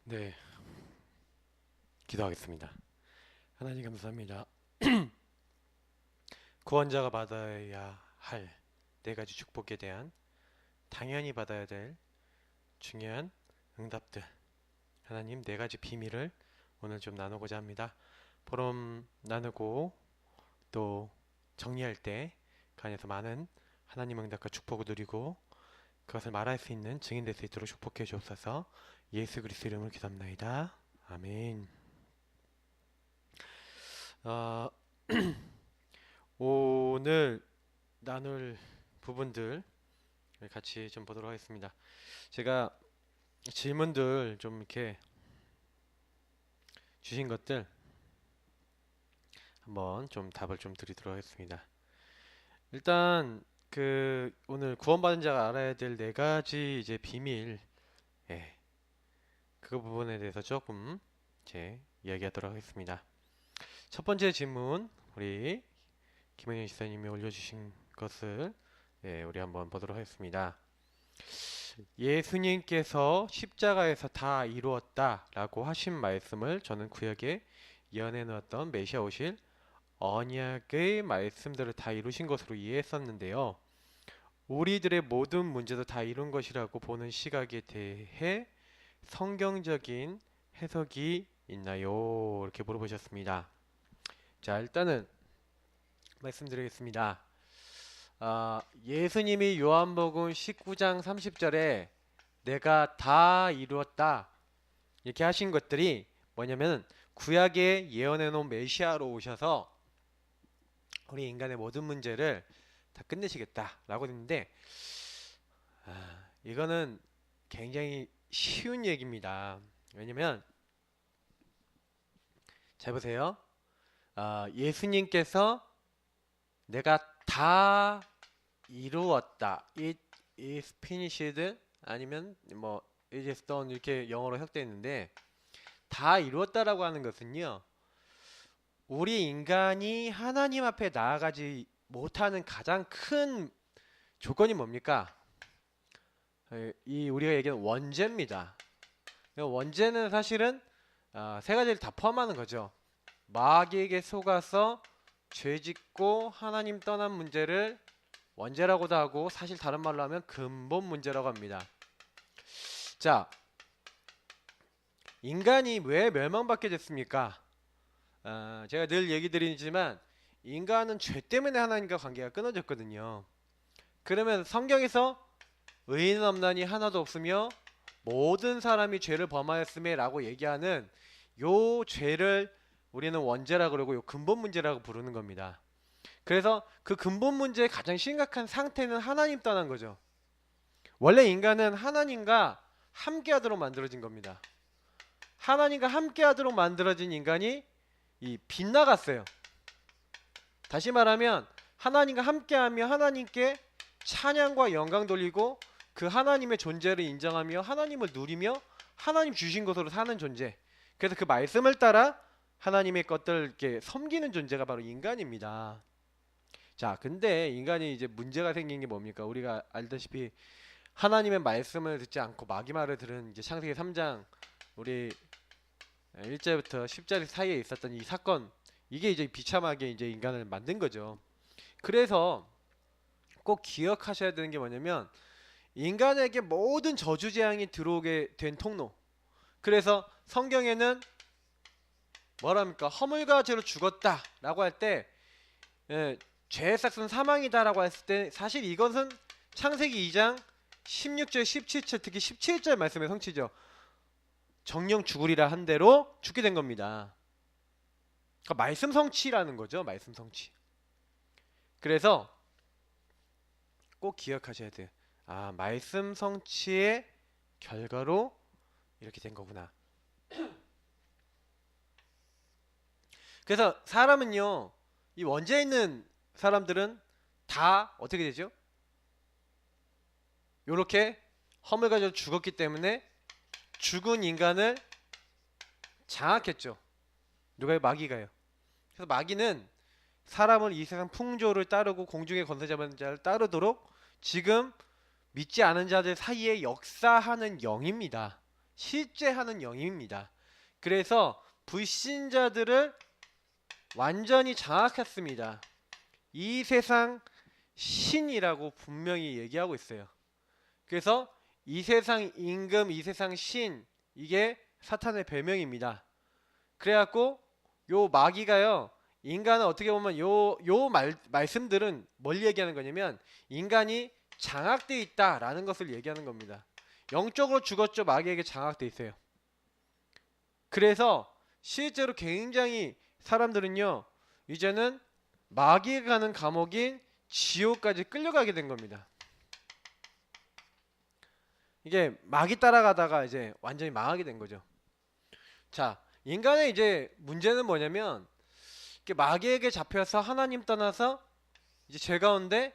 네, 기도하겠습니다. 하나님 감사합니다. 구원자가 받아야 할 네 가지 축복에 대한 당연히 받아야 될 중요한 응답들. 하나님 네 가지 비밀을 오늘 좀 나누고자 합니다. 포럼 나누고 또 정리할 때 그 안에서 많은 하나님 응답과 축복을 누리고 그것을 말할 수 있는 증인 될 수 있도록 축복해 주옵소서. 예수 그리스도 이름으로 기도합나이다. 아멘. 어, 오늘 나눌 부분들 같이 좀 보도록 하겠습니다. 제가 질문들 좀 이렇게 주신 것들 한번 좀 답을 좀 드리도록 하겠습니다. 일단 그 오늘 구원받은 자가 알아야 될 네 가지 이제 비밀, 예, 그 부분에 대해서 조금 이제 이야기하도록 하겠습니다. 첫 번째 질문 우리 김은희 지사님이 올려주신 것을 우리 한번 보도록 하겠습니다. 예수님께서 십자가에서 다 이루었다 라고 하신 말씀을 저는 구약에 예언해 놓았던 메시아 오실 언약의 말씀들을 다 이루신 것으로 이해했었는데요. 우리들의 모든 문제도 다 이룬 것이라고 보는 시각에 대해 성경적인 해석이 있나요? 이렇게 물어보셨습니다. 자, 일단은 말씀드리겠습니다. 예수님이 요한복음 19장 30절에 내가 다 이루었다 이렇게 하신 것들이 뭐냐면 구약에 예언해 놓은 메시아로 오셔서 우리 인간의 모든 문제를 다 끝내시겠다 라고 했는데 이거는 굉장히 쉬운 얘기입니다. 왜냐면 잘 보세요. 예수님께서 내가 다 이루었다. It is finished 아니면 뭐 it is done 이렇게 영어로 협되어 있는데 다 이루었다라고 하는 것은요. 우리 인간이 하나님 앞에 나아가지 못하는 가장 큰 조건이 뭡니까? 이 우리가 얘기하는 원죄입니다. 원죄는 사실은 세 가지를 다 포함하는 거죠. 마귀에게 속아서 죄짓고 하나님 떠난 문제를 원죄라고도 하고 사실 다른 말로 하면 근본 문제라고 합니다. 자, 인간이 왜 멸망받게 됐습니까? 제가 늘 얘기 드리지만 인간은 죄 때문에 하나님과 관계가 끊어졌거든요. 그러면 성경에서 의인은 없나니 하나도 없으며 모든 사람이 죄를 범하였음에 라고 얘기하는 요 죄를 우리는 원죄라 그러고 요 근본 문제라고 부르는 겁니다. 그래서 그 근본 문제의 가장 심각한 상태는 하나님 떠난 거죠. 원래 인간은 하나님과 함께하도록 만들어진 겁니다. 하나님과 함께하도록 만들어진 인간이 빗나갔어요. 다시 말하면 하나님과 함께하며 하나님께 찬양과 영광 돌리고 그 하나님의 존재를 인정하며 하나님을 누리며 하나님 주신 것으로 사는 존재. 그래서 그 말씀을 따라 하나님의 것들을 이렇게 섬기는 존재가 바로 인간입니다. 자, 근데 인간이 이제 문제가 생긴 게 뭡니까? 우리가 알다시피 하나님의 말씀을 듣지 않고 마귀 말을 들은 이제 창세기 3장 우리 1절부터 10절 사이에 있었던 이 사건, 이게 이제 비참하게 이제 인간을 만든 거죠. 그래서 꼭 기억하셔야 되는 게 뭐냐면 인간에게 모든 저주재앙이 들어오게 된 통로. 그래서 성경에는 뭐랍니까? 허물과 죄로 죽었다라고 할 때 죄의 삭은 사망이다라고 했을 때 사실 이것은 창세기 2장 16절 17절 특히 17절 말씀의 성취죠. 정령 죽으리라 한 대로 죽게 된 겁니다. 그러니까 말씀 성취라는 거죠. 말씀 성취. 그래서 꼭 기억하셔야 돼요. 말씀 성취의 결과로 이렇게 된 거구나. 그래서 사람은요, 이 원죄에 있는 사람들은 다 어떻게 되죠? 요렇게 허물 가지고 죽었기 때문에 죽은 인간을 장악했죠. 누가요? 마귀가요. 그래서 마귀는 사람을 이 세상 풍조를 따르고 공중의 권세자는 자를 따르도록 지금 믿지 않은 자들 사이에 역사하는 영입니다. 실제 하는 영입니다. 그래서 불신자들을 완전히 장악했습니다. 이 세상 신이라고 분명히 얘기하고 있어요. 그래서 이 세상 임금, 이 세상 신, 이게 사탄의 별명입니다. 그래갖고 요 마귀가요, 인간은 어떻게 보면 요 말씀들은 뭘 얘기하는 거냐면 인간이 장악되어 있다라는 것을 얘기하는 겁니다. 영적으로 죽었죠. 마귀에게 장악되어 있어요. 그래서 실제로 굉장히 사람들은요, 이제는 마귀가 가는 감옥인 지옥까지 끌려가게 된 겁니다. 이게 마귀 따라가다가 이제 완전히 망하게 된 거죠. 자, 인간의 이제 문제는 뭐냐면 마귀에게 잡혀서 하나님 떠나서 이제 죄 가운데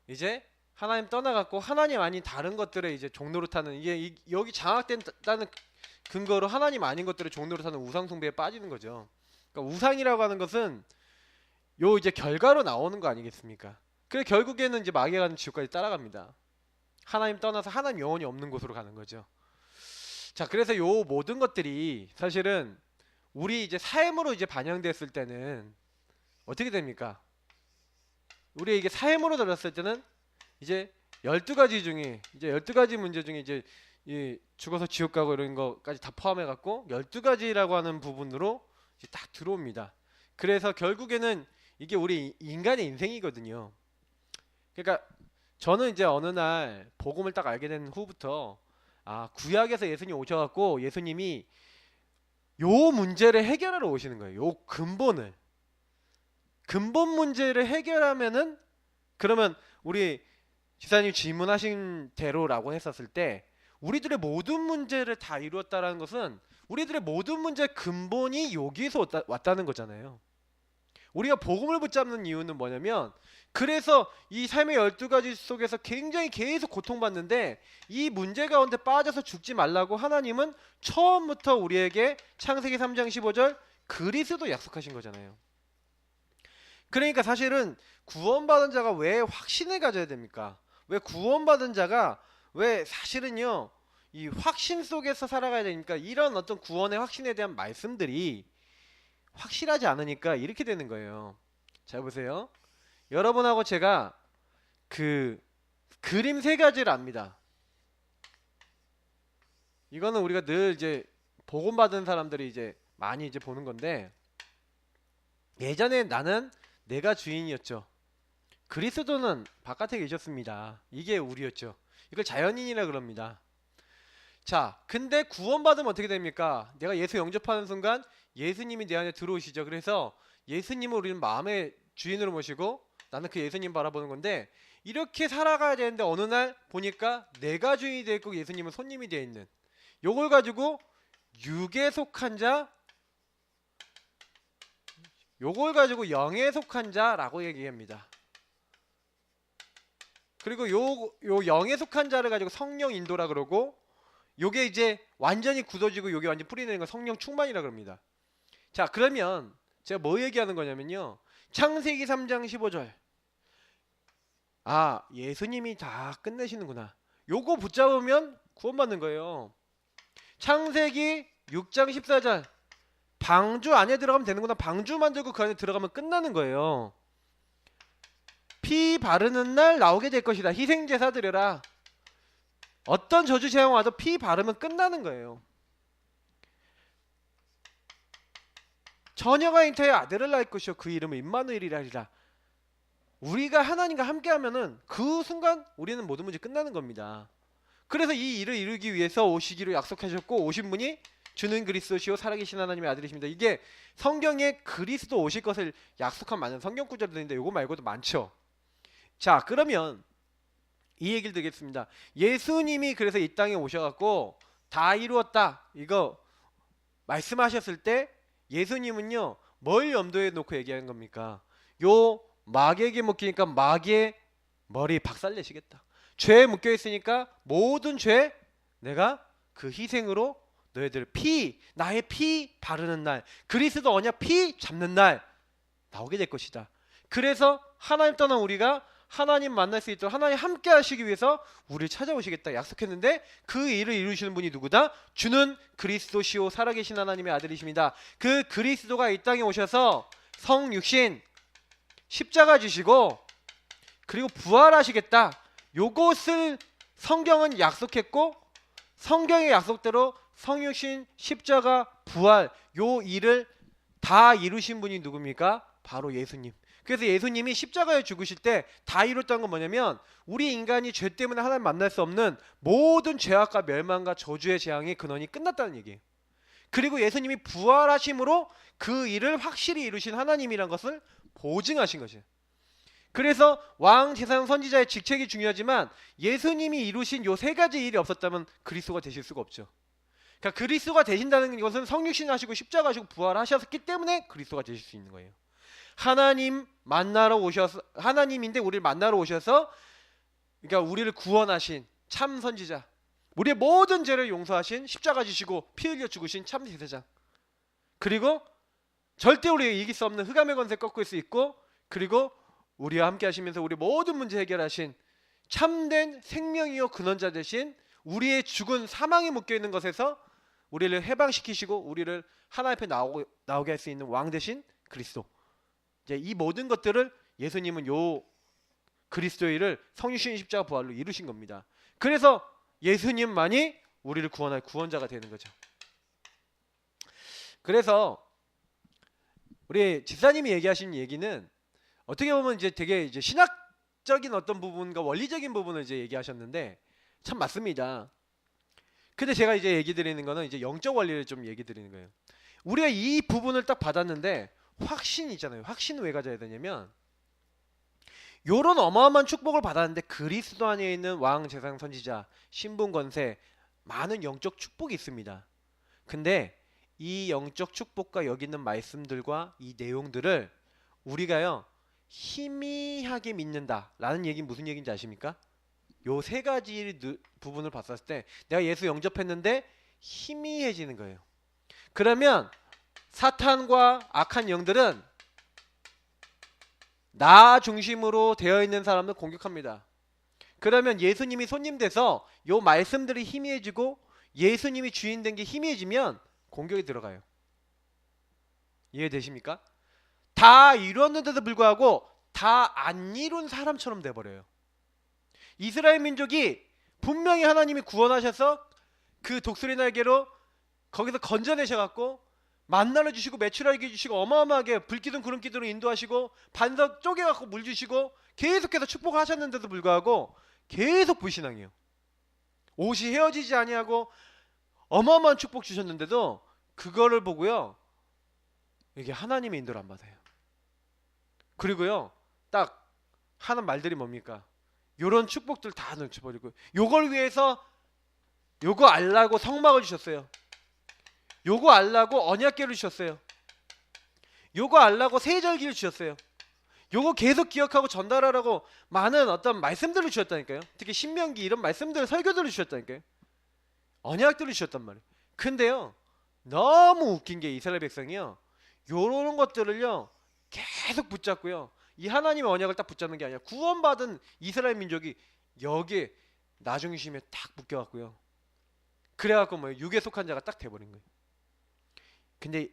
이제 하나님 떠나갔고 하나님 아닌 다른 것들에 이제 종노릇하는, 이게 여기 장악된다는 근거로 하나님 아닌 것들을 종노릇하는 우상 숭배에 빠지는 거죠. 그러니까 우상이라고 하는 것은 요 이제 결과로 나오는 거 아니겠습니까? 그래 결국에는 이제 마귀가 가는 지옥까지 따라갑니다. 하나님 떠나서 하나님 영혼이 없는 곳으로 가는 거죠. 자, 그래서 요 모든 것들이 사실은 우리 이제 삶으로 이제 반영됐을 때는 어떻게 됩니까? 우리 이게 삶으로 들었을 때는 이제 12가지 중에 이제 12가지 문제 중에 이제 이 죽어서 지옥 가고 이런 거까지 다 포함해 갖고 12가지라고 하는 부분으로 이제 딱 들어옵니다. 그래서 결국에는 이게 우리 인간의 인생이거든요. 그러니까 저는 이제 어느 날 복음을 딱 알게 된 후부터 구약에서 예수님 오셔갖고 예수님이 요 문제를 해결하러 오시는 거예요. 요 근본 문제를 해결하면은, 그러면 우리 지사님 질문하신 대로라고 했었을 때 우리들의 모든 문제를 다 이루었다라는 것은 우리들의 모든 문제의 근본이 여기서 왔다는 거잖아요. 우리가 복음을 붙잡는 이유는 뭐냐면, 그래서 이 삶의 12가지 속에서 굉장히 계속 고통받는데 이 문제 가운데 빠져서 죽지 말라고 하나님은 처음부터 우리에게 창세기 3장 15절 그리스도 약속하신 거잖아요. 그러니까 사실은 구원받은 자가 왜 확신을 가져야 됩니까? 왜 구원받은 자가 왜 사실은요, 이 확신 속에서 살아가야 되니까, 이런 어떤 구원의 확신에 대한 말씀들이 확실하지 않으니까 이렇게 되는 거예요. 자, 보세요. 여러분하고 제가 그 그림 3가지를 압니다. 이거는 우리가 늘 이제 복음 받은 사람들이 이제 많이 이제 보는 건데, 예전에 나는 내가 주인이었죠. 그리스도는 바깥에 계셨습니다. 이게 우리였죠. 이걸 자연인이라 그럽니다. 자, 근데 구원받으면 어떻게 됩니까? 내가 예수 영접하는 순간 예수님이 내 안에 들어오시죠. 그래서 예수님을 우리는 마음의 주인으로 모시고 나는 그 예수님 바라보는 건데, 이렇게 살아가야 되는데 어느 날 보니까 내가 주인이 되어 있고 예수님은 손님이 되어 있는, 요걸 가지고 육에 속한 자, 요걸 가지고 영에 속한 자라고 얘기합니다. 그리고 요 영에 속한 자를 가지고 성령 인도라 그러고, 요게 이제 완전히 굳어지고 요게 완전 뿌리내는 건 성령 충만이라 그럽니다. 자, 그러면 제가 뭐 얘기하는 거냐면요, 창세기 3장 15절, 예수님이 다 끝내시는구나, 요거 붙잡으면 구원받는 거예요. 창세기 6장 14절, 방주 안에 들어가면 되는구나, 방주 만들고 그 안에 들어가면 끝나는 거예요. 피 바르는 날 나오게 될 것이다, 희생제사 드려라. 어떤 저주 재앙 와도 피 바르면 끝나는 거예요. 처녀가 잉태하여 아들을 낳을 것이요 그 이름은 임마누엘이라 하리라. 우리가 하나님과 함께하면은 그 순간 우리는 모든 문제 끝나는 겁니다. 그래서 이 일을 이루기 위해서 오시기로 약속하셨고, 오신 분이 주는 그리스도시요 살아계신 하나님의 아들이십니다. 이게 성경에 그리스도 오실 것을 약속한 많은 성경 구절도 있는데 요거 말고도 많죠. 자, 그러면 이 얘기를 드리겠습니다. 예수님이 그래서 이 땅에 오셔갖고 다 이루었다 이거 말씀하셨을 때 예수님은요 뭘 염두에 놓고 얘기하는 겁니까? 요 마귀에게 묶이니까 마귀의 머리 박살내시겠다. 죄에 묶여있으니까 모든 죄 내가 그 희생으로 너희들 나의 피 바르는 날, 그리스도 언약 피 잡는 날 나오게 될 것이다. 그래서 하나님 떠난 우리가 하나님 만날 수 있도록 하나님 함께 하시기 위해서 우리를 찾아오시겠다 약속했는데 그 일을 이루시는 분이 누구다? 주는 그리스도시요 살아계신 하나님의 아들이십니다. 그 그리스도가 이 땅에 오셔서 성육신 십자가 지시고 그리고 부활하시겠다. 요것을 성경은 약속했고 성경의 약속대로 성육신 십자가 부활 요 일을 다 이루신 분이 누굽니까? 바로 예수님. 그래서 예수님이 십자가에 죽으실 때 다 이뤘다는 건 뭐냐면 우리 인간이 죄 때문에 하나님 만날 수 없는 모든 죄악과 멸망과 저주의 재앙의 근원이 끝났다는 얘기예요. 그리고 예수님이 부활하심으로 그 일을 확실히 이루신 하나님이란 것을 보증하신 것이에요. 그래서 왕, 제사장, 선지자의 직책이 중요하지만 예수님이 이루신 요 세 가지 일이 없었다면 그리스도가 되실 수가 없죠. 그러니까 그리스도가 되신다는 것은 성육신 하시고 십자가 하시고 부활하셨기 때문에 그리스도가 되실 수 있는 거예요. 하나님 만나러 오셔서 하나님인데 우리를 만나러 오셔서 그러니까 우리를 구원하신 참 선지자, 우리의 모든 죄를 용서하신 십자가 지시고 피 흘려 죽으신 참 제사장, 그리고 절대 우리가 이길 수 없는 흑암의 권세 꺾을 수 있고 그리고 우리와 함께 하시면서 우리 모든 문제 해결하신 참된 생명이요 근원자 되신 우리의 죽은 사망에 묶여있는 것에서 우리를 해방시키시고 우리를 하나님 앞에 나오게 할 수 있는 왕 되신 그리스도. 이제 이 모든 것들을 예수님은 요 그리스도의 일을 성육신 십자가 부활로 이루신 겁니다. 그래서 예수님만이 우리를 구원할 구원자가 되는 거죠. 그래서 우리 집사님이 얘기하신 얘기는 어떻게 보면 이제 되게 이제 신학적인 어떤 부분과 원리적인 부분을 이제 얘기하셨는데 참 맞습니다. 근데 제가 이제 얘기 드리는 거는 이제 영적 원리를 좀 얘기 드리는 거예요. 우리가 이 부분을 딱 받았는데 확신이 있잖아요. 확신은 왜 가져야 되냐면 요런 어마어마한 축복을 받았는데 그리스도 안에 있는 왕, 제사장, 선지자, 신분, 권세 많은 영적 축복이 있습니다. 근데 이 영적 축복과 여기 있는 말씀들과 이 내용들을 우리가요 희미하게 믿는다 라는 얘기는 무슨 얘기인지 아십니까? 요 세 가지 부분을 봤을 때 내가 예수 영접했는데 희미해지는 거예요. 그러면 사탄과 악한 영들은 나 중심으로 되어 있는 사람을 공격합니다. 그러면 예수님이 손님 돼서 요 말씀들이 희미해지고 예수님이 주인 된 게 희미해지면 공격이 들어가요. 이해되십니까? 다 이뤘는데도 불구하고 다 안 이룬 사람처럼 돼버려요. 이스라엘 민족이 분명히 하나님이 구원하셔서 그 독수리 날개로 거기서 건져내셔갖고 만나를 주시고 메추라기 주시고 어마어마하게 불기둥 구름기둥으로 인도하시고 반석 쪼개갖고 물 주시고 계속해서 축복을 하셨는데도 불구하고 계속 불신앙이에요. 옷이 헤어지지 아니하고 어마어마한 축복 주셨는데도 그거를 보고요 이게 하나님의 인도를 안 받아요. 그리고요 딱 하는 말들이 뭡니까? 요런 축복들 다 놓쳐버리고 요걸 위해서 요거 알라고 성막을 주셨어요. 요거 알라고 언약궤를 주셨어요. 요거 알라고 세절기를 주셨어요. 요거 계속 기억하고 전달하라고 많은 어떤 말씀들을 주셨다니까요. 특히 신명기 이런 말씀들 설교들을 주셨다니까요. 언약들을 주셨단 말이에요. 근데요 너무 웃긴 게 이스라엘 백성이요 요런 것들을요 계속 붙잡고요 이 하나님의 언약을 딱 붙잡는 게 아니라 구원받은 이스라엘 민족이 여기에 나중심에 딱 묶여갖고요 그래갖고 뭐 육에 속한 자가 딱 돼버린 거예요. 근데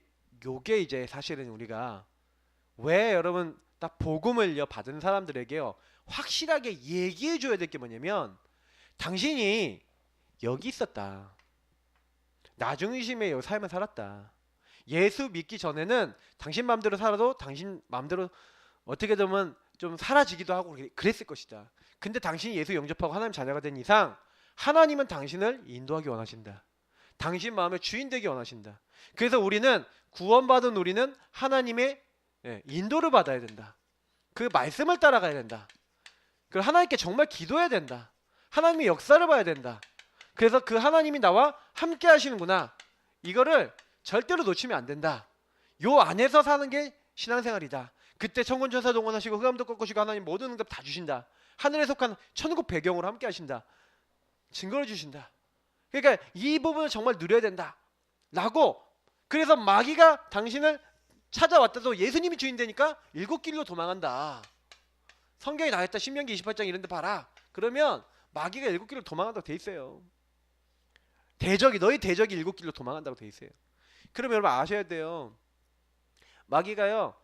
요게 이제 사실은 우리가 왜 여러분 딱 복음을요 받은 사람들에게요 확실하게 얘기해 줘야 될 게 뭐냐면 당신이 여기 있었다. 나중심에 요 삶을 살았다. 예수 믿기 전에는 당신 마음대로 살아도 당신 마음대로 어떻게 되면 좀 사라지기도 하고 그랬을 것이다. 근데 당신이 예수 영접하고 하나님 자녀가 된 이상 하나님은 당신을 인도하기 원하신다. 당신 마음의 주인 되기 원하신다. 그래서 우리는 구원받은 우리는 하나님의 인도를 받아야 된다. 그 말씀을 따라가야 된다. 그리고 하나님께 정말 기도해야 된다. 하나님의 역사를 봐야 된다. 그래서 그 하나님이 나와 함께 하시는구나. 이거를 절대로 놓치면 안 된다. 요 안에서 사는 게 신앙생활이다. 그때 천군천사 동원하시고 흑암도 꺾으시고 하나님 모든 응답 다 주신다. 하늘에 속한 천국 배경으로 함께 하신다. 증거를 주신다. 그러니까 이 부분을 정말 누려야 된다. 라고 그래서 마귀가 당신을 찾아왔다도 예수님이 주인 되니까 일곱 길로 도망한다. 성경이 다 했다. 신명기 28장 이런 데 봐라. 그러면 마귀가 7길로 도망간다고 돼 있어요. 너희 대적이 7길로 도망간다고 돼 있어요. 그럼 여러분 아셔야 돼요. 마귀가요.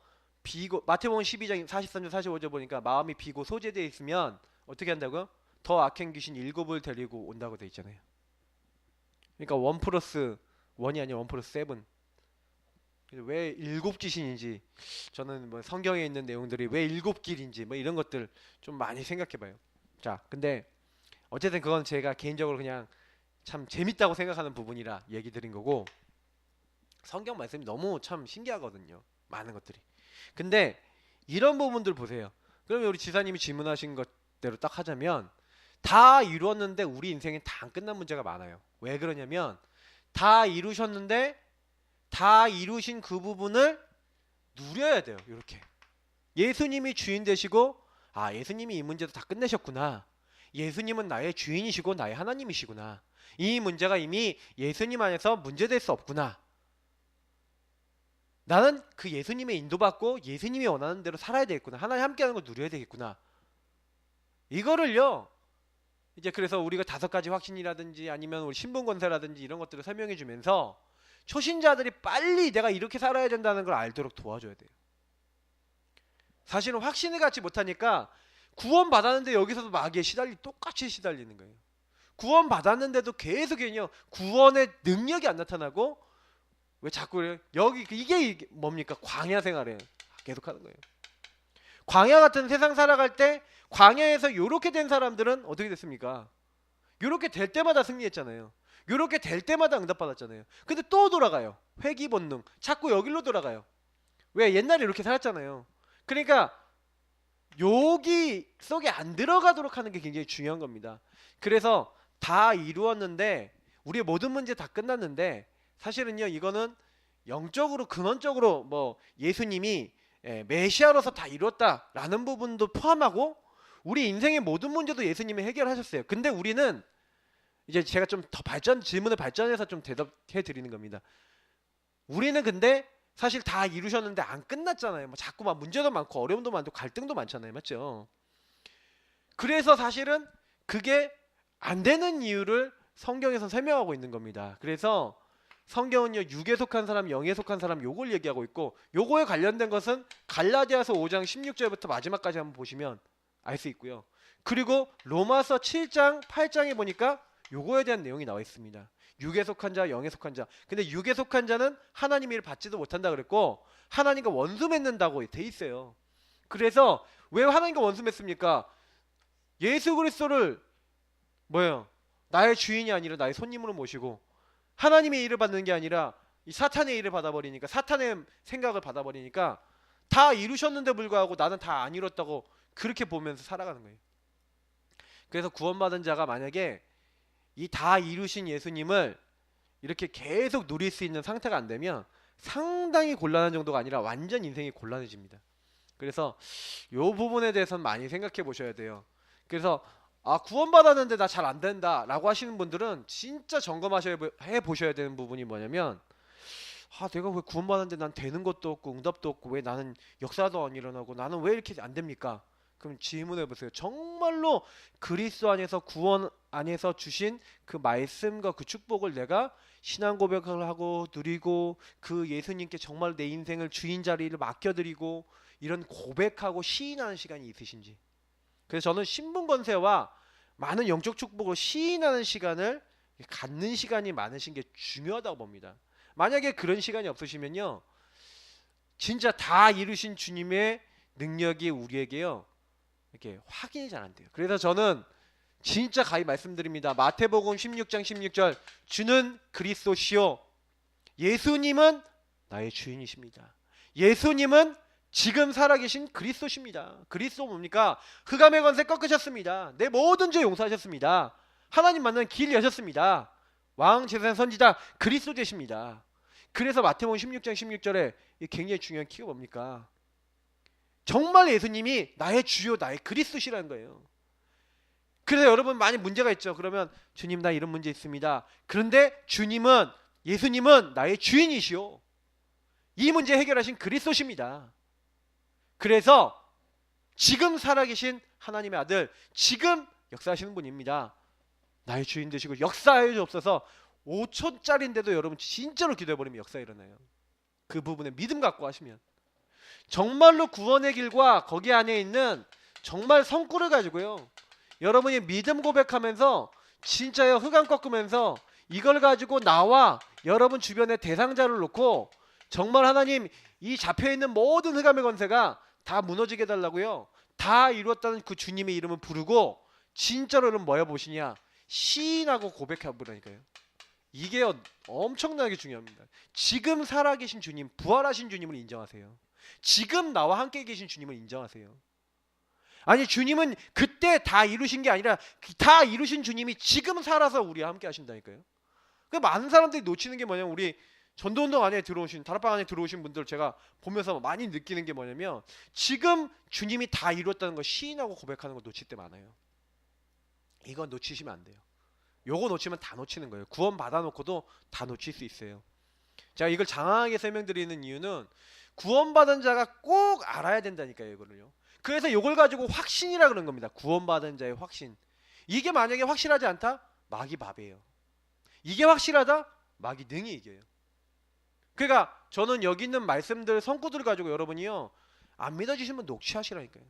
마태복음 12장 43절 45절 보니까 마음이 비고 소재되어 있으면 어떻게 한다고요? 더 악한 귀신 7을 데리고 온다고 돼 있잖아요. 그러니까 1+1이 아니라 1+7. 왜 7귀신인지 저는 뭐 성경에 있는 내용들이 왜 7길인지 뭐 이런 것들 좀 많이 생각해봐요. 자, 근데 어쨌든 그건 제가 개인적으로 그냥 참 재밌다고 생각하는 부분이라 얘기 드린 거고, 성경 말씀이 너무 참 신기하거든요. 많은 것들이. 근데 이런 부분들 보세요. 그러면 우리 지사님이 질문하신 것대로 딱 하자면 다 이루었는데 우리 인생엔 다 안 끝난 문제가 많아요. 왜 그러냐면 다 이루셨는데 다 이루신 그 부분을 누려야 돼요. 이렇게 예수님이 주인 되시고, 아, 예수님이 이 문제도 다 끝내셨구나. 예수님은 나의 주인이시고 나의 하나님이시구나. 이 문제가 이미 예수님 안에서 문제될 수 없구나. 나는 그 예수님의 인도받고 예수님이 원하는 대로 살아야 되겠구나. 하나님 함께하는 걸 누려야 되겠구나. 이거를요, 이제 그래서 우리가 5가지 확신이라든지 아니면 우리 신분권세라든지 이런 것들을 설명해 주면서 초신자들이 빨리 내가 이렇게 살아야 된다는 걸 알도록 도와줘야 돼요. 사실은 확신을 갖지 못하니까 구원 받았는데 여기서도 마귀에 똑같이 시달리는 거예요. 구원 받았는데도 계속해요. 구원의 능력이 안 나타나고, 왜 자꾸 그래요? 이게 뭡니까? 광야 생활에 계속하는 거예요. 광야 같은 세상 살아갈 때 광야에서 요렇게 된 사람들은 어떻게 됐습니까? 요렇게 될 때마다 승리했잖아요. 요렇게 될 때마다 응답받았잖아요. 근데 또 돌아가요. 회귀 본능. 자꾸 여기로 돌아가요. 왜? 옛날에 이렇게 살았잖아요. 그러니까 여기 속에 안 들어가도록 하는 게 굉장히 중요한 겁니다. 그래서 다 이루었는데 우리의 모든 문제 다 끝났는데, 사실은요, 이거는 영적으로 근원적으로 뭐 예수님이 메시아로서 다 이뤘다라는 부분도 포함하고 우리 인생의 모든 문제도 예수님이 해결하셨어요. 근데 우리는 이제 제가 좀 더 질문을 발전해서 좀 대답해 드리는 겁니다. 우리는 근데 사실 다 이루셨는데 안 끝났잖아요. 뭐 자꾸 막 문제도 많고 어려움도 많고 갈등도 많잖아요. 맞죠? 그래서 사실은 그게 안 되는 이유를 성경에서 설명하고 있는 겁니다. 그래서 성경은요, 육에 속한 사람, 영에 속한 사람 요걸 얘기하고 있고, 요거에 관련된 것은 갈라디아서 5장 16절부터 마지막까지 한번 보시면 알 수 있고요. 그리고 로마서 7장 8장에 보니까 요거에 대한 내용이 나와 있습니다. 육에 속한 자, 영에 속한 자. 근데 육에 속한 자는 하나님 일을 받지도 못한다 그랬고, 하나님과 원수 맺는다고 돼 있어요. 그래서 왜 하나님과 원수 맺습니까? 예수 그리스도를 뭐예요? 나의 주인이 아니라 나의 손님으로 모시고 하나님의 일을 받는 게 아니라 이 사탄의 일을 받아버리니까, 사탄의 생각을 받아버리니까 다 이루셨는데 불구하고 나는 다 안 이뤘다고 그렇게 보면서 살아가는 거예요. 그래서 구원받은 자가 만약에 이 다 이루신 예수님을 이렇게 계속 누릴 수 있는 상태가 안 되면 상당히 곤란한 정도가 아니라 완전 인생이 곤란해집니다. 그래서 이 부분에 대해서는 많이 생각해 보셔야 돼요. 그래서 구원받았는데 나 잘 안 된다 라고 하시는 분들은 진짜 점검해 보셔야 되는 부분이 뭐냐면, 내가 왜 구원받았는데 난 되는 것도 없고 응답도 없고 왜 나는 역사도 안 일어나고 나는 왜 이렇게 안 됩니까? 그럼 질문해 보세요. 정말로 그리스도 안에서 구원 안에서 주신 그 말씀과 그 축복을 내가 신앙 고백을 하고 누리고 그 예수님께 정말 내 인생을 주인 자리를 맡겨드리고 이런 고백하고 시인하는 시간이 있으신지. 그래서 저는 신분권세와 많은 영적 축복을 시인하는 시간을 갖는 시간이 많으신 게 중요하다고 봅니다. 만약에 그런 시간이 없으시면요, 진짜 다 이루신 주님의 능력이 우리에게요 이렇게 확인이 잘 안 돼요. 그래서 저는 진짜 가히 말씀드립니다. 마태복음 16장 16절, 주는 그리스도시요 예수님은 나의 주인이십니다. 예수님은 지금 살아계신 그리스도십니다. 그리스도 뭡니까? 흑암의 권세 꺾으셨습니다. 내 모든 죄 용서하셨습니다. 하나님 만나는 길 여셨습니다. 왕, 제사장, 선지자 그리스도 되십니다. 그래서 마태복음 16장 16절에 굉장히 중요한 키가 뭡니까? 정말 예수님이 나의 주요 나의 그리스도시라는 거예요. 그래서 여러분 많이 문제가 있죠. 그러면 주님 나 이런 문제 있습니다. 그런데 예수님은 나의 주인이시오. 이 문제 해결하신 그리스도십니다. 그래서 지금 살아계신 하나님의 아들, 지금 역사하시는 분입니다. 나의 주인 되시고 역사하여 주옵소서. 5초짜리인데도 여러분 진짜로 기도해버리면 역사 일어나요. 그 부분에 믿음 갖고 하시면 정말로 구원의 길과 거기 안에 있는 정말 성구를 가지고요, 여러분이 믿음 고백하면서 진짜요 흑암 꺾으면서 이걸 가지고 나와 여러분 주변에 대상자를 놓고 정말 하나님 이 잡혀있는 모든 흑암의 권세가 다 무너지게 해달라고요, 다 이루었다는 그 주님의 이름을 부르고 진짜로 여러분 뭐해 보시냐, 시인하고 고백해 보라니까요. 이게 엄청나게 중요합니다. 지금 살아계신 주님, 부활하신 주님을 인정하세요. 지금 나와 함께 계신 주님을 인정하세요. 아니 주님은 그때 다 이루신 게 아니라 다 이루신 주님이 지금 살아서 우리와 함께 하신다니까요. 그 많은 사람들이 놓치는 게 뭐냐면, 우리 전도운동 안에 들어오신, 다락방 안에 들어오신 분들 제가 보면서 많이 느끼는 게 뭐냐면, 지금 주님이 다 이루었다는 거 시인하고 고백하는 거 놓칠 때 많아요. 이거 놓치시면 안 돼요. 요거 놓치면 다 놓치는 거예요. 구원 받아놓고도 다 놓칠 수 있어요. 제가 이걸 장황하게 설명드리는 이유는 구원받은 자가 꼭 알아야 된다니까요, 이거를요. 그래서 이걸 가지고 확신이라 그런 겁니다. 구원받은 자의 확신. 이게 만약에 확실하지 않다? 마귀 밥이에요. 이게 확실하다? 마귀 능히 이겨요. 그러니까 저는 여기 있는 말씀들, 성구들을 가지고 여러분이요, 안 믿어지시면 녹취하시라니까요.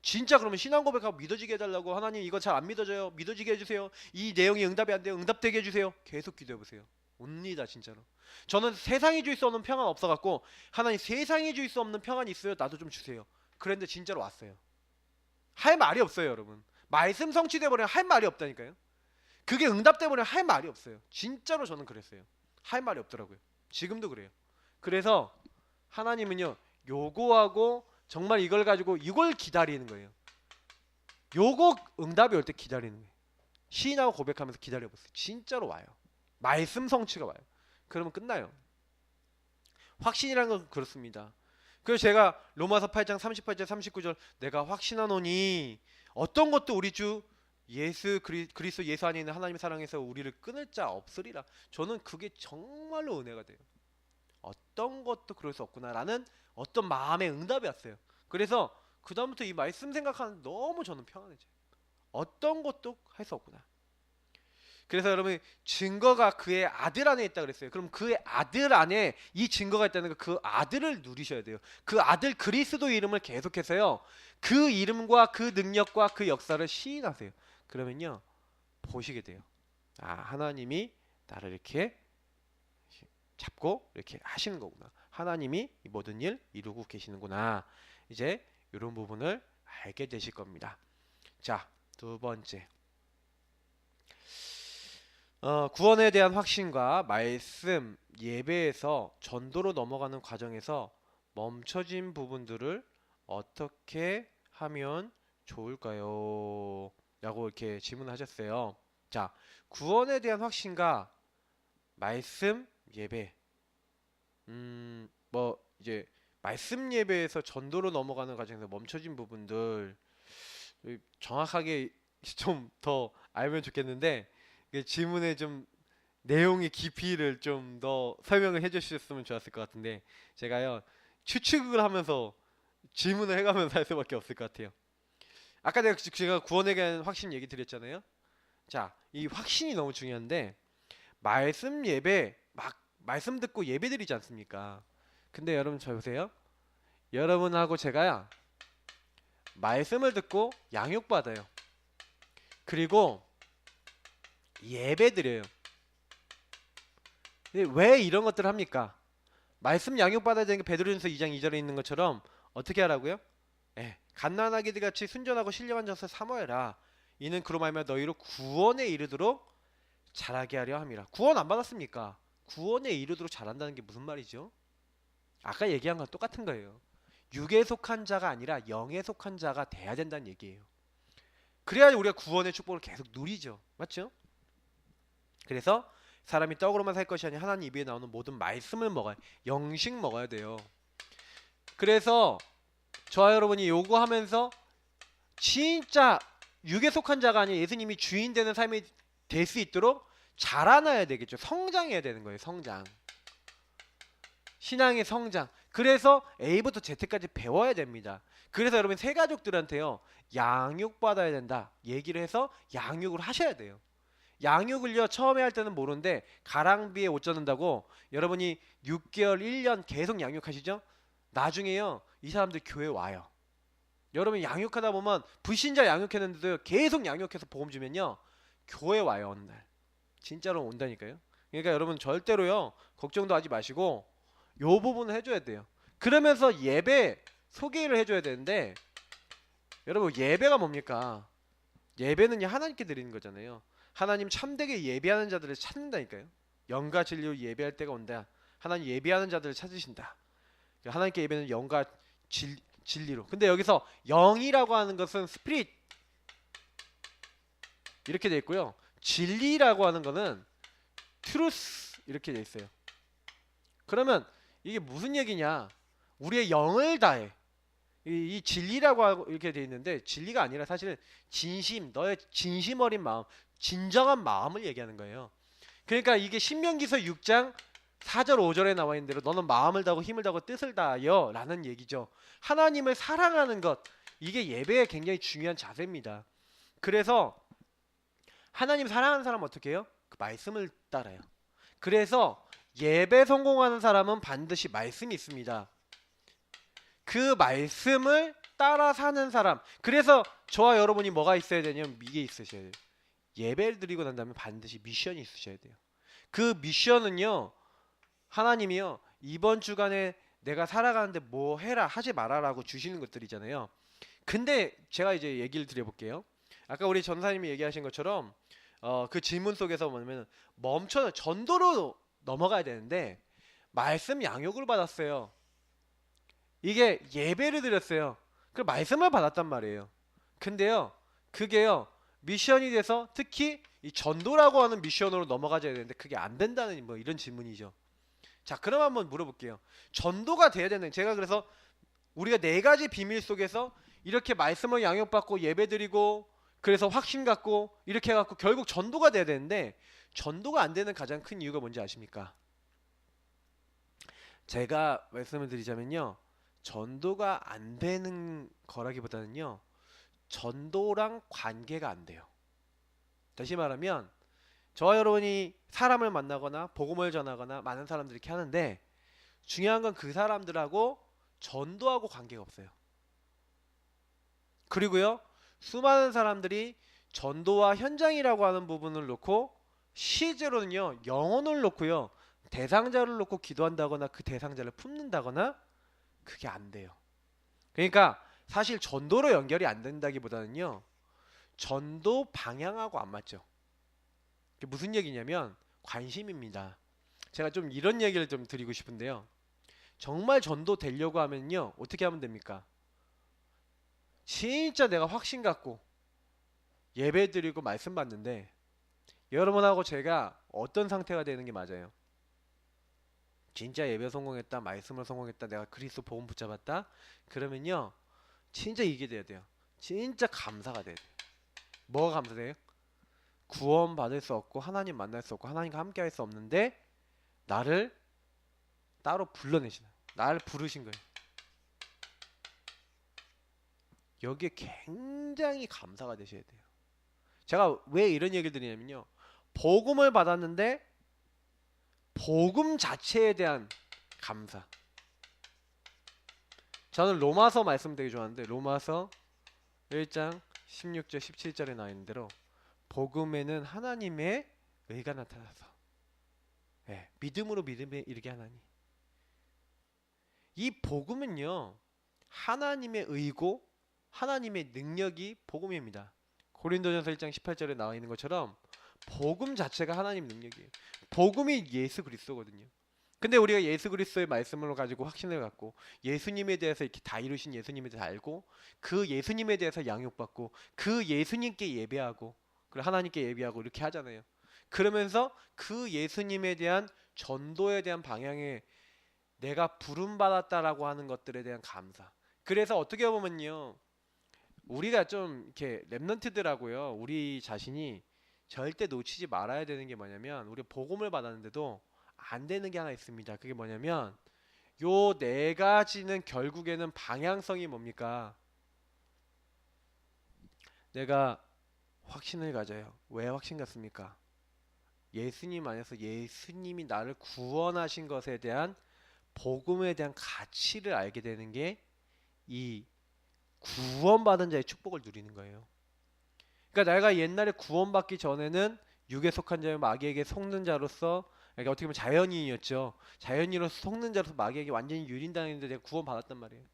진짜 그러면 신앙 고백하고 믿어지게 해달라고, 하나님 이거 잘 안 믿어져요, 믿어지게 해주세요, 이 내용이 응답이 안 돼요, 응답되게 해주세요, 계속 기도해보세요. 옵니다 진짜로. 저는 세상이 줄 수 없는 평안 없어갖고, 하나님 세상이 줄 수 없는 평안이 있어요, 나도 좀 주세요. 그런데 진짜로 왔어요. 할 말이 없어요 여러분. 말씀 성취돼버리면 할 말이 없다니까요. 그게 응답돼버리면 할 말이 없어요. 진짜로 저는 그랬어요. 할 말이 없더라고요. 지금도 그래요. 그래서 하나님은요, 요거하고 정말 이걸 가지고 이걸 기다리는 거예요. 요거 응답이 올 때 기다리는 거예요. 시인하고 고백하면서 기다려보세요. 진짜로 와요. 말씀 성취가 와요. 그러면 끝나요. 확신이라는 건 그렇습니다. 그래서 제가 로마서 8장 38절 39절 내가 확신하노니 어떤 것도 우리 주 예수 그리스도 예수 안에 있는 하나님의 사랑에서 우리를 끊을 자 없으리라. 저는 그게 정말로 은혜가 돼요. 어떤 것도 그럴 수 없구나라는 어떤 마음의 응답이 왔어요. 그래서 그 다음부터 이 말씀 생각하는 너무 저는 평안해져요. 어떤 것도 할 수 없구나. 그래서 여러분, 증거가 그의 아들 안에 있다 그랬어요. 그럼 그의 아들 안에 이 증거가 있다는 거, 그 아들을 누리셔야 돼요. 그 아들 그리스도 이름을 계속해서요, 그 이름과 그 능력과 그 역사를 시인하세요. 그러면요, 보시게 돼요. 아, 하나님이 나를 이렇게 잡고 이렇게 하시는 거구나. 하나님이 이 모든 일 이루고 계시는구나. 이제 이런 부분을 알게 되실 겁니다. 자, 두 번째, 구원에 대한 확신과 말씀, 예배에서 전도로 넘어가는 과정에서 멈춰진 부분들을 어떻게 하면 좋을까요? 라고 이렇게 질문하셨어요. 자, 구원에 대한 확신과 말씀, 예배, 뭐 이제 말씀 예배에서 전도로 넘어가는 과정에서 멈춰진 부분들 정확하게 좀 더 알면 좋겠는데, 질문에 좀 내용의 깊이를 좀 더 설명을 해주셨으면 좋았을 것 같은데, 제가요 추측을 하면서 질문을 해가면서 할 수밖에 없을 것 같아요. 아까 제가 구원에 대한 확신 얘기 드렸잖아요. 자, 이 확신이 너무 중요한데, 말씀 예배 막 말씀 듣고 예배 드리지 않습니까? 근데 여러분 저 보세요. 여러분하고 제가야 말씀을 듣고 양육받아요. 그리고 예배 드려요. 왜 이런 것들을 합니까? 말씀 양육받아야 되는 게 베드로전서 2장 2절에 있는 것처럼 어떻게 하라고요? 갓난아기들 같이 순전하고 신령한 젖을 사모해라. 이는 그로 말미암아 너희로 구원에 이르도록 자라게 하려 함이라. 구원 안 받았습니까? 구원에 이르도록 자란다는 게 무슨 말이죠? 아까 얘기한 건 똑같은 거예요. 육에 속한 자가 아니라 영에 속한 자가 돼야 된다는 얘기예요. 그래야 우리가 구원의 축복을 계속 누리죠. 맞죠? 그래서 사람이 떡으로만 살 것이 아니라 하나님 입에 나오는 모든 말씀을 먹어야, 영식 먹어야 돼요. 그래서 저와 여러분이 요거 하면서 진짜 육에 속한 자가 아니라 예수님이 주인 되는 삶이 될 수 있도록 자라나야 되겠죠. 성장해야 되는 거예요. 성장. 신앙의 성장. 그래서 A부터 Z까지 배워야 됩니다. 그래서 여러분 새 가족들한테요, 양육받아야 된다 얘기를 해서 양육을 하셔야 돼요. 양육을요, 처음에 할 때는 모르는데 가랑비에 옷 젖는다고 여러분이 6개월 1년 계속 양육하시죠? 나중에요, 이 사람들 교회 와요. 여러분 양육하다 보면 불신자 양육했는데도 계속 양육해서 복음 주면요, 교회 와요. 어느 날 진짜로 온다니까요. 그러니까 여러분 절대로요, 걱정도 하지 마시고 요 부분을 해줘야 돼요. 그러면서 예배 소개를 해줘야 되는데, 여러분 예배가 뭡니까? 예배는 하나님께 드리는 거잖아요. 하나님 참되게 예배하는 자들을 찾는다니까요. 영과 진리로 예배할 때가 온다. 하나님 예배하는 자들을 찾으신다. 하나님께 예배는 영과 진리로. 근데 여기서 영이라고 하는 것은 스피릿 이렇게 돼 있고요. 진리라고 하는 거는 트루스 이렇게 돼 있어요. 그러면 이게 무슨 얘기냐? 우리의 영을 다해. 이 진리라고 하고 이렇게 돼 있는데, 진리가 아니라 사실은 진심, 너의 진심 어린 마음, 진정한 마음을 얘기하는 거예요. 그러니까 이게 신명기서 6장 4절 5절에 나와 있는 대로 너는 마음을 다하고 힘을 다하고 뜻을 다하여 라는 얘기죠. 하나님을 사랑하는 것, 이게 예배의 굉장히 중요한 자세입니다. 그래서 하나님 사랑하는 사람은 어떻게 해요? 그 말씀을 따라요. 그래서 예배 성공하는 사람은 반드시 말씀이 있습니다. 그 말씀을 따라 사는 사람. 그래서 저와 여러분이 뭐가 있어야 되냐면 이게 있으셔야 돼요. 예배를 드리고 난 다음에 반드시 미션이 있으셔야 돼요. 그 미션은요, 하나님이요, 이번 주간에 내가 살아가는데 뭐 해라 하지 마라라고 주시는 것들이잖아요. 근데 제가 이제 얘기를 드려볼게요. 아까 우리 전사님이 얘기하신 것처럼 그 질문 속에서 뭐냐면 전도로 넘어가야 되는데 말씀 양육을 받았어요. 이게 예배를 드렸어요. 그 말씀을 받았단 말이에요. 근데요, 그게요 미션이 돼서 특히 이 전도라고 하는 미션으로 넘어가줘야 되는데 그게 안 된다는 뭐 이런 질문이죠. 자, 그럼 한번 물어볼게요. 전도가 돼야 되는, 제가 그래서 우리가 네 가지 비밀 속에서 이렇게 말씀을 양육받고 예배드리고 그래서 확신 갖고 이렇게 해갖고 결국 전도가 돼야 되는데, 전도가 안 되는 가장 큰 이유가 뭔지 아십니까? 제가 말씀을 드리자면요, 전도가 안 되는 거라기보다는요, 전도랑 관계가 안 돼요. 다시 말하면 저와 여러분이 사람을 만나거나 복음을 전하거나 많은 사람들이 이렇게 하는데, 중요한 건 그 사람들하고 전도하고 관계가 없어요. 그리고요, 수많은 사람들이 전도와 현장이라고 하는 부분을 놓고 실제로는요, 영혼을 놓고요, 대상자를 놓고 기도한다거나 그 대상자를 품는다거나 그게 안 돼요. 그러니까 사실 전도로 연결이 안 된다기보다는요, 전도 방향하고 안 맞죠. 그게 무슨 얘기냐면 관심입니다. 제가 좀 이런 얘기를 좀 드리고 싶은데요, 정말 전도 되려고 하면요, 어떻게 하면 됩니까? 진짜 내가 확신 갖고 예배 드리고 말씀 받는데, 여러분하고 제가 어떤 상태가 되는 게 맞아요? 진짜 예배 성공했다, 말씀을 성공했다, 내가 그리스도 복음 붙잡았다, 그러면요 진짜 이게 돼야 돼요. 진짜 감사가 돼야 돼요. 뭐가 감사돼요? 구원 받을 수 없고 하나님 만날 수 없고 하나님과 함께 할 수 없는데 나를 따로 불러내시는, 나를 부르신 거예요. 여기에 굉장히 감사가 되셔야 돼요. 제가 왜 이런 얘기를 드리냐면요, 복음을 받았는데 복음 자체에 대한 감사. 저는 로마서 말씀 되게 좋아하는데 로마서 1장 16절 17절에 나와 있는 대로 복음에는 하나님의 의가 나타나서, 믿음으로 믿음에 이르게 하나니. 이 복음은요, 하나님의 의고 하나님의 능력이 복음입니다. 고린도전서 1장 18절에 나와 있는 것처럼 복음 자체가 하나님 능력이에요. 복음이 예수 그리스도거든요. 근데 우리가 예수 그리스도의 말씀을 가지고 확신을 갖고 예수님에 대해서 이렇게 다 이루신 예수님에 대해서 알고 그 예수님에 대해서 양육받고 그 예수님께 예배하고 그리고 하나님께 예배하고 이렇게 하잖아요. 그러면서 그 예수님에 대한 전도에 대한 방향에 내가 부름받았다라고 하는 것들에 대한 감사. 그래서 어떻게 보면요, 우리가 좀 이렇게 렘넌트들하고요, 우리 자신이 절대 놓치지 말아야 되는 게 뭐냐면, 우리 복음을 받았는데도 안 되는 게 하나 있습니다. 그게 뭐냐면 요 네 가지는 결국에는 방향성이 뭡니까? 내가 확신을 가져요. 왜 확신 갖습니까? 예수님 안에서 예수님이 나를 구원하신 것에 대한 복음에 대한 가치를 알게 되는 게 이 구원받은 자의 축복을 누리는 거예요. 그러니까 내가 옛날에 구원받기 전에는 육에 속한 자여 마귀에게 속는 자로서, 그러니까 어떻게 보면 자연인이었죠. 자연인으로서 속는 자로서 마귀에게 완전히 유린당했는데 내가 구원받았단 말이에요.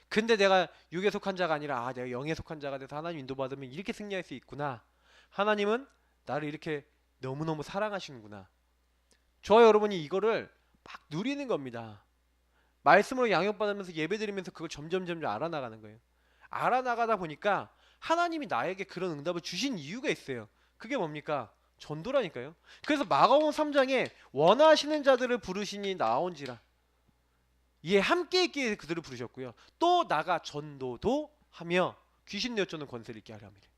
근데 내가 육에 속한 자가 아니라 내가 영에 속한 자가 돼서 하나님 인도받으면 이렇게 승리할 수 있구나. 하나님은 나를 이렇게 너무너무 사랑하시는구나. 저와 여러분이 이거를 막 누리는 겁니다. 말씀으로 양육받으면서 예배드리면서 그걸 점점 알아나가는 거예요. 알아나가다 보니까 하나님이 나에게 그런 응답을 주신 이유가 있어요. 그게 뭡니까? 전도라니까요. 그래서 마가복음 3장에 원하시는 자들을 부르시니 나온지라. 이에 함께 있기에 그들을 부르셨고요. 또 나가 전도도 하며 귀신 내어쫓는 권세를 있게 하려 합니다.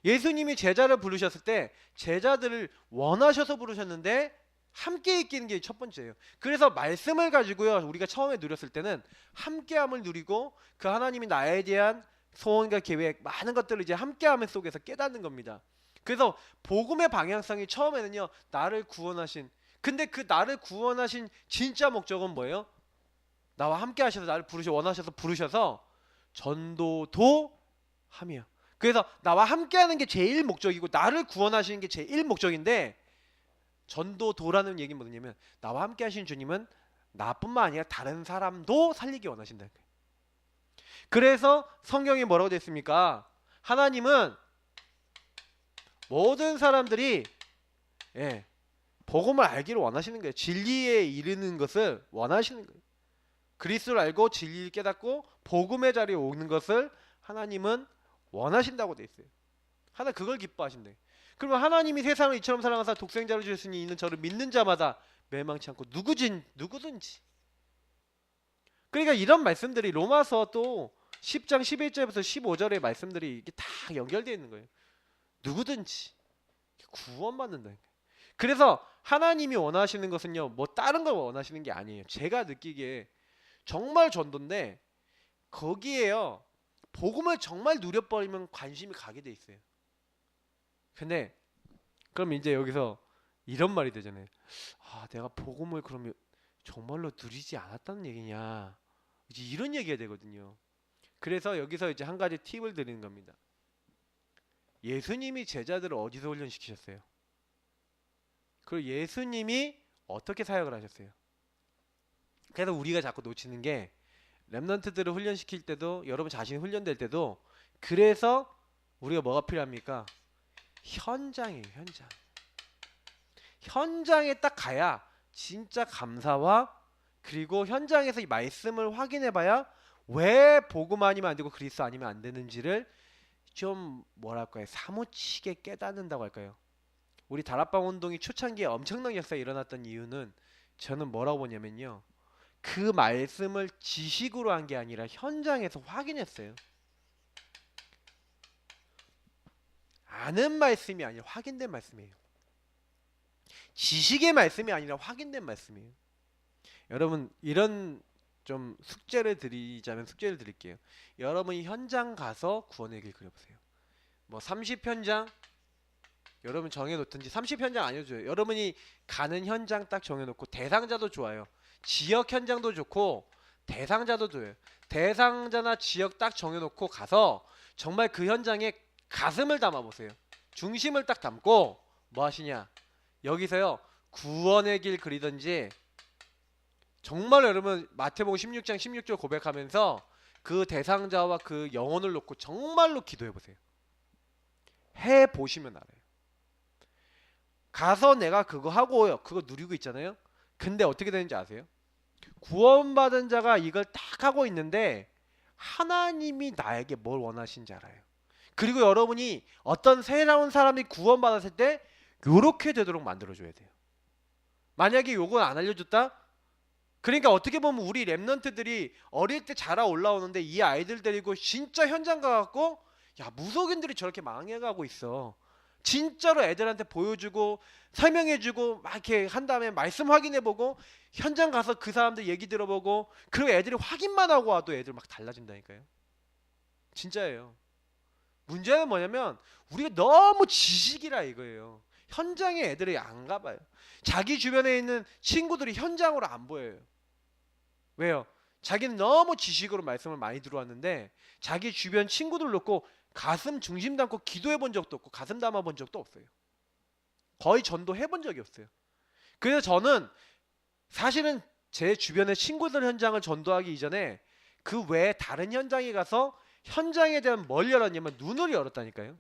예수님이 제자를 부르셨을 때 제자들을 원하셔서 부르셨는데 함께 있기는 게 첫 번째예요. 그래서 말씀을 가지고요, 우리가 처음에 누렸을 때는 함께함을 누리고 그 하나님이 나에 대한 소원과 계획, 많은 것들을 이제 함께함 속에서 깨닫는 겁니다. 그래서 복음의 방향성이 처음에는요, 나를 구원하신, 근데 그 나를 구원하신 진짜 목적은 뭐예요? 나와 함께 하셔서 나를 원하셔서 부르셔서 전도도 하며, 그래서 나와 함께 하는 게 제일 목적이고 나를 구원하시는 게 제일 목적인데, 전도도라는 얘기는 뭐냐면 나와 함께 하신 주님은 나뿐만 아니라 다른 사람도 살리기 원하신다. 그래서 성경이 뭐라고 되어 있습니까? 하나님은 모든 사람들이 복음을 알기를 원하시는 거예요. 진리에 이르는 것을 원하시는 거예요. 그리스도를 알고 진리를 깨닫고 복음의 자리에 오는 것을 하나님은 원하신다고 되어 있어요. 하나님 그걸 기뻐하신대. 그러면 하나님이 세상을 이처럼 사랑하사 독생자를 주셨으니 이는 저를 믿는 자마다 멸망치 않고 누구든지. 그러니까 이런 말씀들이 로마서 또 10장 11절부터 15절의 말씀들이 이게 다 연결되어 있는 거예요. 누구든지 구원받는다. 그래서 하나님이 원하시는 것은요, 뭐 다른 걸 원하시는 게 아니에요. 제가 느끼기에 정말 전도인데 거기에요, 복음을 정말 누려버리면 관심이 가게 돼 있어요. 근데 그럼 이제 여기서 이런 말이 되잖아요. 내가 복음을 그러면 정말로 누리지 않았다는 얘기냐, 이제 이런 얘기가 되거든요. 그래서 여기서 이제 한 가지 팁을 드리는 겁니다. 예수님이 제자들을 어디서 훈련시키셨어요? 그리고 예수님이 어떻게 사역을 하셨어요? 그래서 우리가 자꾸 놓치는 게, 렘넌트들을 훈련시킬 때도, 여러분 자신이 훈련될 때도, 그래서 우리가 뭐가 필요합니까? 현장이에요. 현장에 딱 가야 진짜 감사와, 그리고 현장에서 이 말씀을 확인해봐야 왜 복음 아니면 안 되고 그리스도 아니면 안 되는지를 좀 뭐랄까요, 사무치게 깨닫는다고 할까요? 우리 다락방 운동이 초창기에 엄청난 역사가 일어났던 이유는 저는 뭐라고 보냐면요, 그 말씀을 지식으로 한 게 아니라 현장에서 확인했어요. 아는 말씀이 아니라 확인된 말씀이에요. 지식의 말씀이 아니라 확인된 말씀이에요. 여러분, 이런 좀 숙제를 드릴게요. 여러분이 현장 가서 구원의 길 그려보세요. 뭐 30현장 여러분 정해놓든지, 30현장 아니어도 좋아요. 여러분이 가는 현장 딱 정해놓고, 대상자도 좋아요. 지역 현장도 좋고 대상자도 좋아요. 대상자나 지역 딱 정해놓고 가서 정말 그 현장에 가슴을 담아보세요. 중심을 딱 담고 뭐 하시냐, 여기서요 구원의 길 그리든지, 정말 여러분 마태복음 16장 16절 고백하면서 그 대상자와 그 영혼을 놓고 정말로 기도해보세요. 해보시면 알아요. 가서 내가 그거 하고요, 그거 누리고 있잖아요. 근데 어떻게 되는지 아세요? 구원받은 자가 이걸 딱 하고 있는데 하나님이 나에게 뭘 원하신지 알아요. 그리고 여러분이 어떤 새로운 사람이 구원받았을 때 요렇게 되도록 만들어줘야 돼요. 만약에 요걸 안 알려줬다? 그러니까 어떻게 보면 우리 랩런트들이 어릴 때 자라 올라오는데 이 아이들 데리고 진짜 현장 가갖고, 야 무속인들이 저렇게 망해가고 있어, 진짜로 애들한테 보여주고 설명해주고 막 이렇게 한 다음에 말씀 확인해보고 현장 가서 그 사람들 얘기 들어보고 그리고 애들이 확인만 하고 와도 애들 막 달라진다니까요. 진짜예요. 문제는 뭐냐면 우리가 너무 지식이라 이거예요. 현장에 애들이 안 가봐요. 자기 주변에 있는 친구들이 현장으로 안 보여요. 왜요? 자기는 너무 지식으로 말씀을 많이 들어왔는데 자기 주변 친구들 놓고 가슴 중심 담고 기도해 본 적도 없고 가슴 담아 본 적도 없어요. 거의 전도해 본 적이 없어요. 그래서 저는 사실은 제 주변의 친구들 현장을 전도하기 이전에 그 외에 다른 현장에 가서 현장에 대한 뭘 열었냐면 눈을 열었다니까요.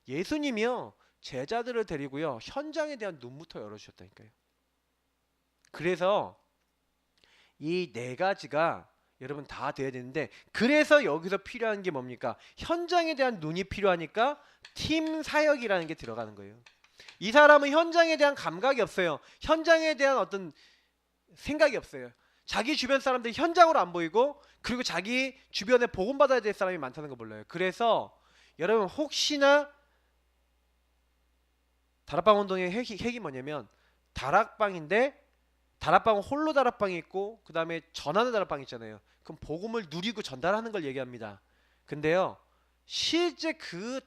예수님이요 제자들을 데리고요 현장에 대한 눈부터 열어주셨다니까요. 그래서 이 네 가지가 여러분 다 돼야 되는데 그래서 여기서 필요한 게 뭡니까? 현장에 대한 눈이 필요하니까 팀 사역이라는 게 들어가는 거예요. 이 사람은 현장에 대한 감각이 없어요. 현장에 대한 어떤 생각이 없어요. 자기 주변 사람들이 현장으로 안 보이고 그리고 자기 주변에 복음받아야 될 사람이 많다는 거 몰라요. 그래서 여러분 혹시나 다락방 운동의 핵이 뭐냐면 다락방인데 다락방은 홀로 다락방이 있고 그 다음에 전하는 다락방이 있잖아요. 그럼 복음을 누리고 전달하는 걸 얘기합니다. 근데요 실제 그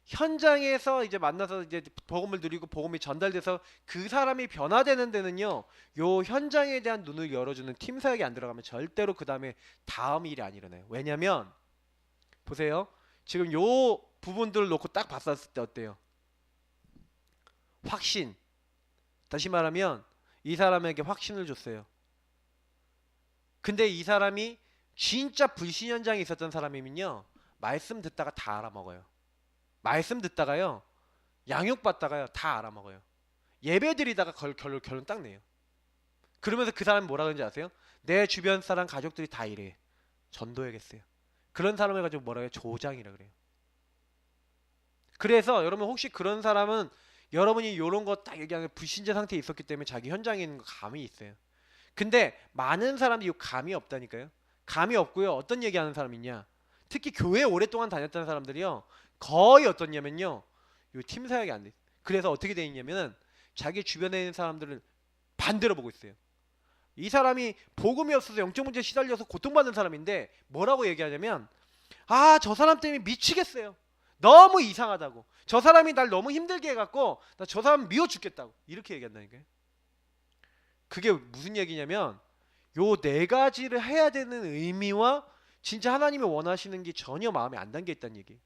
현장에서 이제 만나서 이제 복음을 누리고 복음이 전달돼서 그 사람이 변화되는 데는요 요 현장에 대한 눈을 열어주는 팀 사역이 안 들어가면 절대로 그 다음에 다음 일이 안 일어나요. 왜냐면 보세요 지금 요 부분들을 놓고 딱 봤었을 때 어때요? 확신. 다시 말하면 이 사람에게 확신을 줬어요. 근데 이 사람이 진짜 불신 현장에 있었던 사람이면요 말씀 듣다가 다 알아먹어요. 말씀 듣다가요 양육 받다가요 다 알아먹어요. 예배 드리다가 결론 딱 내요. 그러면서 그 사람이 뭐라 그러는지 아세요? 내 주변 사람 가족들이 다 이래 전도해야겠어요. 그런 사람을 가지고 뭐라 해요? 조장이라 그래요. 그래서 여러분 혹시 그런 사람은 여러분이 요런 거 딱 얘기하는 불신자 상태에 있었기 때문에 자기 현장에 있는 거 감이 있어요. 근데 많은 사람들이 이 감이 없다니까요. 감이 없고요. 어떤 얘기하는 사람이 있냐? 특히 교회 오랫동안 다녔던 사람들이요. 거의 어떻냐면요. 요 팀 사역이 안 돼. 그래서 어떻게 돼 있냐면은 자기 주변에 있는 사람들을 반대로 보고 있어요. 이 사람이 복음이 없어서 영적 문제에 시달려서 고통받는 사람인데 뭐라고 얘기하냐면 아, 저 사람 때문에 미치겠어요. 너무 이상하다고. 저 사람이 날 너무 힘들게 해갖고 나 저 사람 미워 죽겠다고 이렇게 얘기한다니까요. 그게 무슨 얘기냐면 요 네 가지를 해야 되는 의미와 진짜 하나님이 원하시는 게 전혀 마음에 안 담겨 있다는 얘기예요.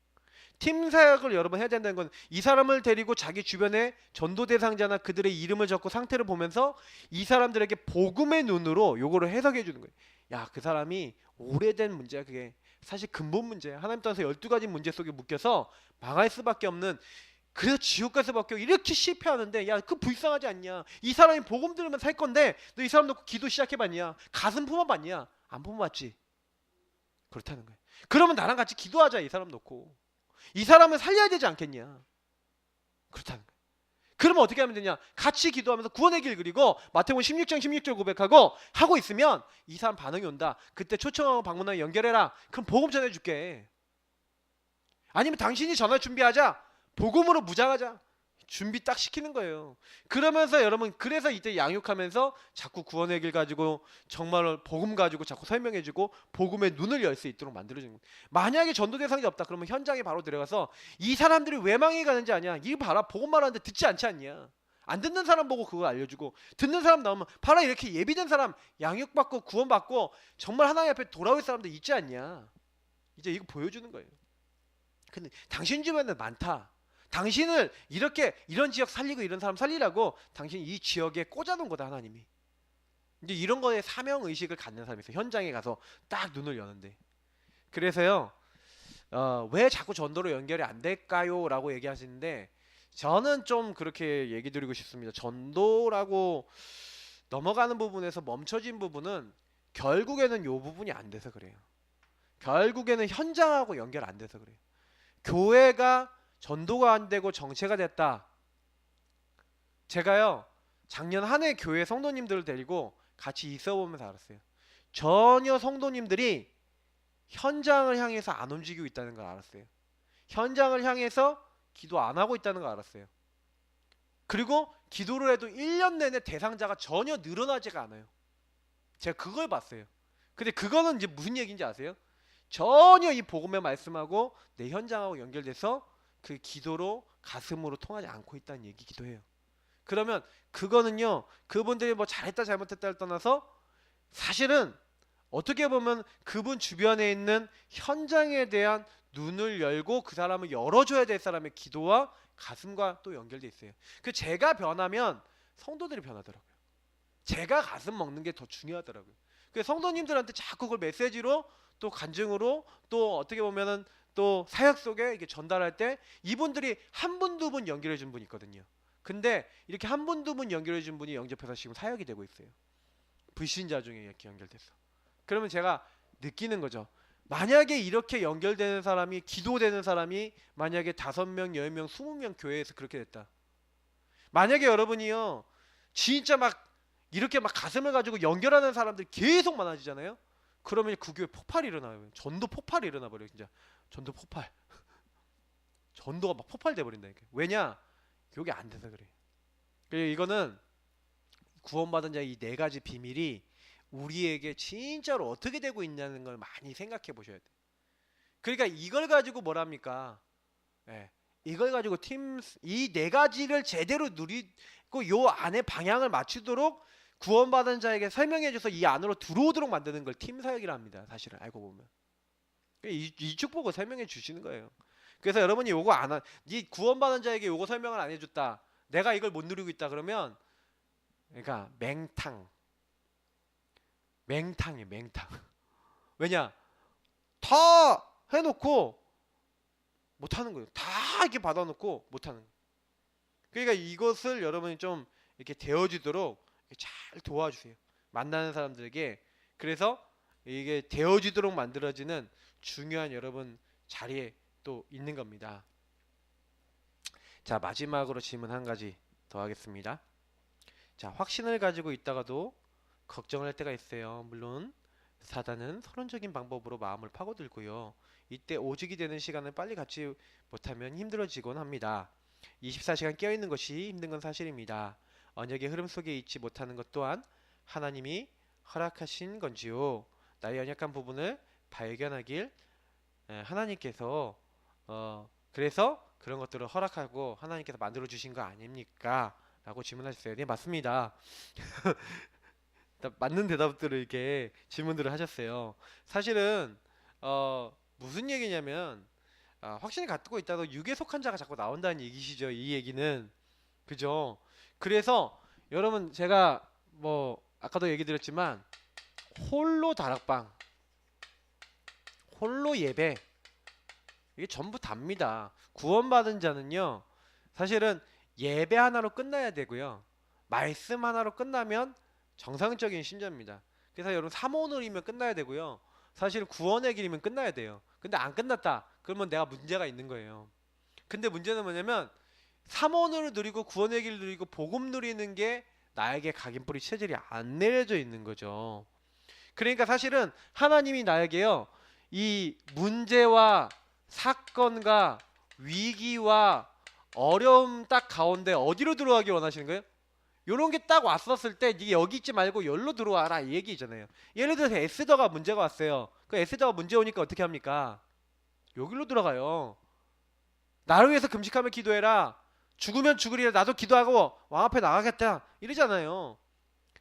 팀 사역을 여러분 해야 된다는 건 이 사람을 데리고 자기 주변에 전도 대상자나 그들의 이름을 적고 상태를 보면서 이 사람들에게 복음의 눈으로 요거를 해석해 주는 거예요. 야, 그 사람이 오래된 문제야. 그게 사실 근본 문제야. 하나님 따라서 12가지 문제 속에 묶여서 망할 수밖에 없는, 그래서 지옥 갈 수밖에 없고 이렇게 실패하는데, 야, 그 불쌍하지 않냐? 이 사람이 복음 들으면 살 건데 너 이 사람 놓고 기도 시작해봤냐? 가슴 품어봤냐? 안 품어봤지. 그렇다는 거예요. 그러면 나랑 같이 기도하자. 이 사람 놓고 이 사람을 살려야 되지 않겠냐? 그렇다는 거예요. 그러면 어떻게 하면 되냐? 같이 기도하면서 구원의 길 그리고 마태복음 16장 16절 고백하고 하고 있으면 이 사람 반응이 온다. 그때 초청하고 방문하고 연결해라. 그럼 복음 전해줄게. 아니면 당신이 전할 준비하자. 복음으로 무장하자. 준비 딱 시키는 거예요. 그러면서 여러분, 그래서 이때 양육하면서 자꾸 구원의 길 가지고 정말 복음 가지고 자꾸 설명해주고 복음의 눈을 열 수 있도록 만들어주는 거예요. 만약에 전도 대상이 없다 그러면 현장에 바로 들어가서 이 사람들이 왜 망해 가는지 아냐? 이거 봐라, 복음 말하는데 듣지 않지 않냐? 안 듣는 사람 보고 그거 알려주고, 듣는 사람 나오면 봐라, 이렇게 예비된 사람 양육받고 구원받고 정말 하나님 앞에 돌아올 사람들 있지 않냐? 이제 이거 보여주는 거예요. 근데 당신 주변에 많다. 당신을 이렇게 이런 지역 살리고 이런 사람 살리라고 당신이 이 지역에 꽂아놓은 거다, 하나님이. 이제 이런 거에 사명 의식을 갖는 사람이 있어요. 현장에 가서 딱 눈을 여는데. 그래서요, 왜 자꾸 전도로 연결이 안 될까요? 라고 얘기하시는데, 저는 좀 그렇게 얘기 드리고 싶습니다. 전도라고 넘어가는 부분에서 멈춰진 부분은 결국에는 요 부분이 안 돼서 그래요. 결국에는 현장하고 연결 안 돼서 그래요. 교회가 전도가 안 되고 정체가 됐다. 제가요, 작년 한 해 교회 성도님들을 데리고 같이 있어 보면서 알았어요. 전혀 성도님들이 현장을 향해서 안 움직이고 있다는 걸 알았어요. 현장을 향해서 기도 안 하고 있다는 걸 알았어요. 그리고 기도를 해도 1년 내내 대상자가 전혀 늘어나지가 않아요. 제가 그걸 봤어요. 근데 그거는 이제 무슨 얘기인지 아세요? 전혀 이 복음의 말씀하고 내 현장하고 연결돼서 그 기도로 가슴으로 통하지 않고 있다는 얘기기도 해요. 그러면 그거는요, 그분들이 뭐 잘했다 잘못했다를 떠나서 사실은 어떻게 보면 그분 주변에 있는 현장에 대한 눈을 열고 그 사람을 열어줘야 될 사람의 기도와 가슴과 또 연결돼 있어요. 그 제가 변하면 성도들이 변하더라고요. 제가 가슴 먹는 게 더 중요하더라고요. 그 성도님들한테 자꾸 그걸 메시지로 또 간증으로 또 어떻게 보면은 또 사역 속에 이게 전달할 때 이분들이 한 분 두 분 연결해 준 분이 있거든요. 근데 이렇게 한 분 두 분 연결해 준 분이 영접해서 지금 사역이 되고 있어요. 불신자 중에 이렇게 연결돼서. 그러면 제가 느끼는 거죠. 만약에 이렇게 연결되는 사람이 기도되는 사람이 만약에 5명, 10명, 20명 교회에서 그렇게 됐다. 만약에 여러분이요 진짜 막 이렇게 막 가슴을 가지고 연결하는 사람들이 계속 많아지잖아요. 그러면 그 교회 폭발이 일어나요. 전도 폭발이 일어나 버려요. 진짜 전도 폭발. 전도가 막 폭발돼 버린다니까. 왜냐? 교육이 안 돼서 그래요. 그리고 이거는 구원받은 자의 이 4가지 비밀이 우리에게 진짜로 어떻게 되고 있냐는 걸 많이 생각해 보셔야 돼요. 그러니까 이걸 가지고 뭐랍니까? 예. 이걸 가지고 이 4가지를 제대로 누리고 요 안에 방향을 맞추도록 구원받은 자에게 설명해줘서 이 안으로 들어오도록 만드는 걸 팀 사역이라 합니다. 사실은 알고 보면 이 축복을 설명해 주시는 거예요. 그래서 여러분이 요거 네 구원받은 자에게 요거 설명을 안 해줬다. 내가 이걸 못 누리고 있다 그러면 그러니까 맹탕이에요. 맹탕. 왜냐? 다 해놓고 못하는 거예요. 다 이렇게 받아놓고 못하는 거예요. 그러니까 이것을 여러분이 좀 이렇게 되어지도록 잘 도와주세요. 만나는 사람들에게. 그래서 이게 되어지도록 만들어지는 중요한 여러분 자리에 또 있는 겁니다. 자, 마지막으로 질문 한 가지 더 하겠습니다. 자, 확신을 가지고 있다가도 걱정을 할 때가 있어요. 물론 사단은 서론적인 방법으로 마음을 파고들고요. 이때 오직이 되는 시간을 빨리 갖지 못하면 힘들어지곤 합니다. 24시간 깨어있는 것이 힘든 건 사실입니다. 언약의 흐름 속에 있지 못하는 것 또한 하나님이 허락하신 건지요. 나의 연약한 부분을 발견하길 하나님께서 그래서 그런 것들을 허락하고 하나님께서 만들어 주신 거 아닙니까? 라고 질문하셨어요. 네, 맞습니다. 맞는 대답들을 이렇게 질문들을 하셨어요. 사실은 무슨 얘기냐면 확신을 갖고 있다도 육에 속한 자가 자꾸 나온다는 얘기시죠. 이 얘기는 그죠? 그래서 여러분 제가 뭐 아까도 얘기 드렸지만 홀로 다락방, 홀로 예배 이게 전부 답니다. 구원받은 자는요 사실은 예배 하나로 끝나야 되고요. 말씀 하나로 끝나면 정상적인 신자입니다. 그래서 여러분 사모놀이면 끝나야 되고요. 사실 구원의 길이면 끝나야 돼요. 근데 안 끝났다. 그러면 내가 문제가 있는 거예요. 근데 문제는 뭐냐면 사모놀을 누리고 구원의 길을 누리고 복음 누리는 게 나에게 각인뿌리 체질이 안 내려져 있는 거죠. 그러니까 사실은 하나님이 나에게요 이 문제와 사건과 위기와 어려움 딱 가운데 어디로 들어가기 원하시는 거예요? 요런 게 딱 왔었을 때 니 여기 있지 말고 여기로 들어와라 이 얘기잖아요. 예를 들어서 에스더가 문제가 왔어요. 그 에스더가 문제 오니까 어떻게 합니까? 여기로 들어가요. 나를 위해서 금식하며 기도해라. 죽으면 죽으리라. 나도 기도하고 왕 앞에 나가겠다 이러잖아요.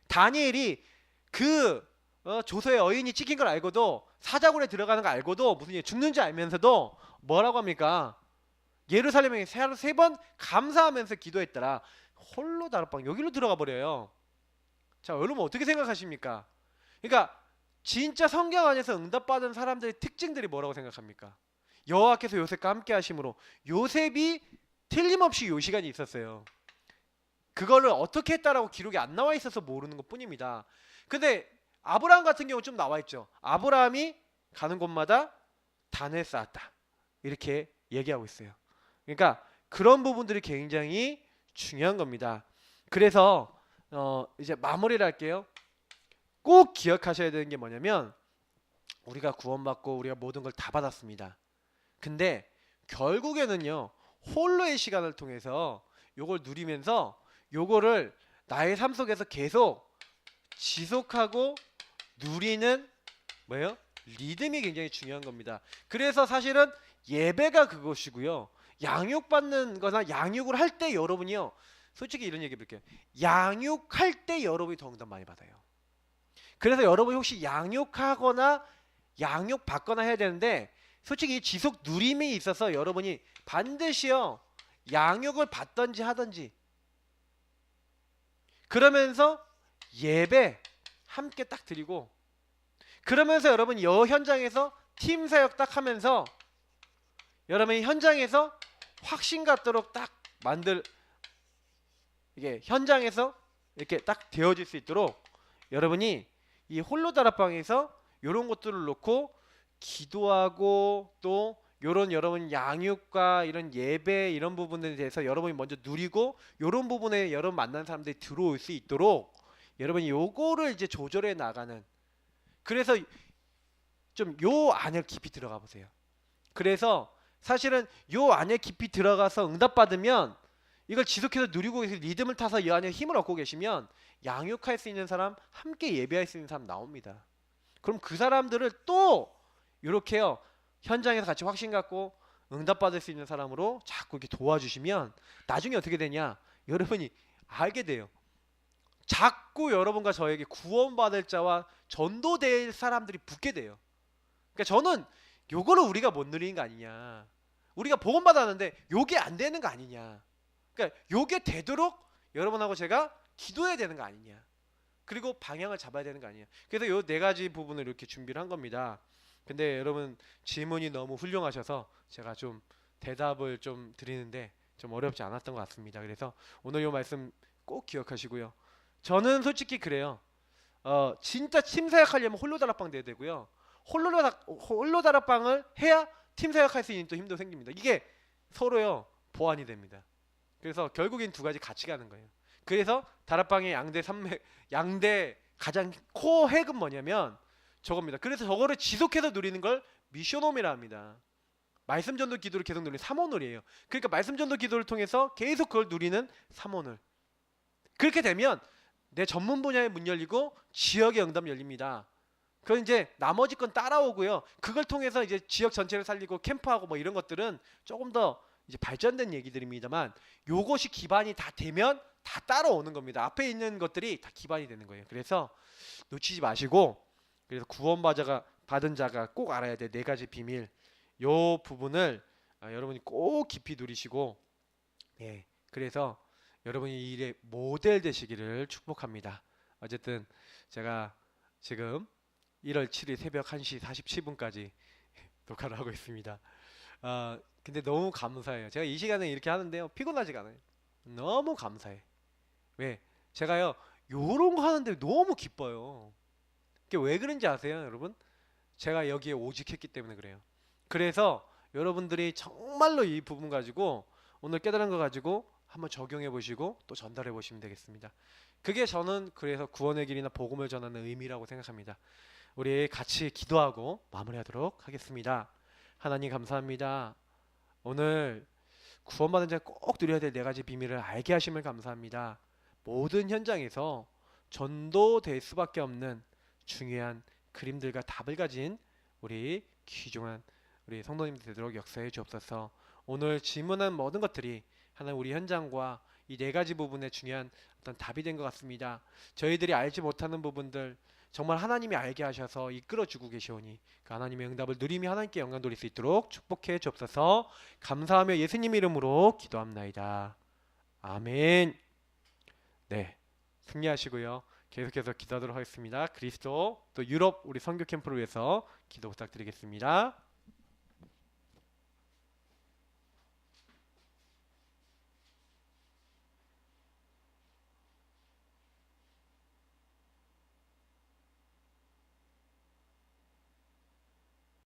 다니엘이 그 조서의 어인이 찍힌 걸 알고도 사자굴에 들어가는 거 알고도 무슨 일 죽는지 알면서도 뭐라고 합니까? 예루살렘에 3번 감사하면서 기도했더라. 홀로 다락방 여기로 들어가 버려요. 자, 여러분 어떻게 생각하십니까? 그러니까 진짜 성경 안에서 응답받은 사람들의 특징들이 뭐라고 생각합니까? 여호와께서 요셉과 함께 하심으로 요셉이 틀림없이 요 시간이 있었어요. 그거를 어떻게 했다라고 기록이 안 나와 있어서 모르는 것 뿐입니다. 근데 아브라함 같은 경우 좀 나와 있죠. 아브라함이 가는 곳마다 단을 쌓았다 이렇게 얘기하고 있어요. 그러니까 그런 부분들이 굉장히 중요한 겁니다. 그래서 이제 마무리를 할게요. 꼭 기억하셔야 되는 게 뭐냐면 우리가 구원받고 우리가 모든 걸 다 받았습니다. 근데 결국에는요 홀로의 시간을 통해서 요걸 누리면서 요거를 나의 삶 속에서 계속 지속하고 누리는 뭐예요? 리듬이 굉장히 중요한 겁니다. 그래서 사실은 예배가 그것이고요. 양육받는 거나 양육을 할 때 여러분이요. 솔직히 이런 얘기 해볼게요. 양육할 때 여러분이 더욱더 많이 받아요. 그래서 여러분이 혹시 양육하거나 양육받거나 해야 되는데 솔직히 지속 누림이 있어서 여러분이 반드시요. 양육을 받든지 하든지 그러면서 예배 함께 딱 드리고 그러면서 여러분 여 현장에서 팀 사역 딱 하면서 여러분이 현장에서 확신 갖도록 딱 이게 현장에서 이렇게 딱 되어질 수 있도록 여러분이 이 홀로 다락방에서 이런 것들을 놓고 기도하고 또 요런 여러분 양육과 이런 예배 이런 부분에 대해서 여러분이 먼저 누리고 요런 부분에 여러분 만난 사람들이 들어올 수 있도록 여러분이 요거를 이제 조절해 나가는 그래서 좀 요 안에 깊이 들어가 보세요. 그래서 사실은 요 안에 깊이 들어가서 응답받으면 이걸 지속해서 누리고 리듬을 타서 이 안에 힘을 얻고 계시면 양육할 수 있는 사람 함께 예배할 수 있는 사람 나옵니다. 그럼 그 사람들을 또 이렇게요 현장에서 같이 확신 갖고 응답받을 수 있는 사람으로 자꾸 이렇게 도와주시면 나중에 어떻게 되냐 여러분이 알게 돼요. 자꾸 여러분과 저에게 구원받을 자와 전도될 사람들이 붙게 돼요. 그러니까 저는 요거를 우리가 못 누리는 거 아니냐. 우리가 복음 받았는데 요게 안 되는 거 아니냐. 그러니까 요게 되도록 여러분하고 제가 기도해야 되는 거 아니냐. 그리고 방향을 잡아야 되는 거 아니냐. 그래서 요 네 가지 부분을 이렇게 준비를 한 겁니다. 근데 여러분 질문이 너무 훌륭하셔서 제가 좀 대답을 좀 드리는데 좀 어렵지 않았던 것 같습니다. 그래서 오늘 요 말씀 꼭 기억하시고요. 저는 솔직히 그래요. 진짜 팀 사역하려면 홀로 다락방 돼야 되고요. 홀로 다락방을 해야 팀 사역할 수 있는 또 힘도 생깁니다. 이게 서로요 보완이 됩니다. 그래서 결국엔 두 가지 같이 가는 거예요. 그래서 다락방의 양대 가장 코어 핵은 뭐냐면 저겁니다. 그래서 저거를 지속해서 누리는 걸 미션홈이라 합니다. 말씀 전도 기도를 계속 누리는 삼원을이에요. 그러니까 말씀 전도 기도를 통해서 계속 그걸 누리는 삼원을. 그렇게 되면 내 전문 분야의 문 열리고 지역의 응답 열립니다. 그건 이제 나머지 건 따라오고요. 그걸 통해서 이제 지역 전체를 살리고 캠프하고 뭐 이런 것들은 조금 더 이제 발전된 얘기들입니다만 요것이 기반이 다 되면 다 따라오는 겁니다. 앞에 있는 것들이 다 기반이 되는 거예요. 그래서 놓치지 마시고 그래서 받은 자가 꼭 알아야 돼. 네 가지 비밀. 요 부분을 여러분이 꼭 깊이 누리시고 예. 그래서 여러분이 이 일의 모델 되시기를 축복합니다. 어쨌든 제가 지금 1월 7일 새벽 1시 47분까지 녹화를 하고 있습니다. 근데 너무 감사해요. 제가 이 시간에 이렇게 하는데요. 피곤하지가 않아요. 너무 감사해. 왜? 제가요. 요런 거 하는데 너무 기뻐요. 그게 왜 그런지 아세요, 여러분? 제가 여기에 오직했기 때문에 그래요. 그래서 여러분들이 정말로 이 부분 가지고 오늘 깨달은 거 가지고 한번 적용해 보시고 또 전달해 보시면 되겠습니다. 그게 저는 그래서 구원의 길이나 복음을 전하는 의미라고 생각합니다. 우리 같이 기도하고 마무리하도록 하겠습니다. 하나님 감사합니다. 오늘 구원받은 자 꼭 누려야 될 네 가지 비밀을 알게 하심을 감사합니다. 모든 현장에서 전도될 수밖에 없는 중요한 그림들과 답을 가진 우리 귀중한 우리 성도님들 되도록 역사해 주옵소서. 오늘 질문한 모든 것들이 하나님 우리 현장과 이 네 가지 부분에 중요한 어떤 답이 된 것 같습니다. 저희들이 알지 못하는 부분들 정말 하나님이 알게 하셔서 이끌어주고 계시오니 그 하나님의 응답을 누리며 하나님께 영광 돌릴 수 있도록 축복해 주옵소서. 감사하며 예수님 이름으로 기도합나이다. 아멘. 네, 승리하시고요. 계속해서 기도하도록 하겠습니다. 그리스도 또 유럽 우리 선교 캠프를 위해서 기도 부탁드리겠습니다.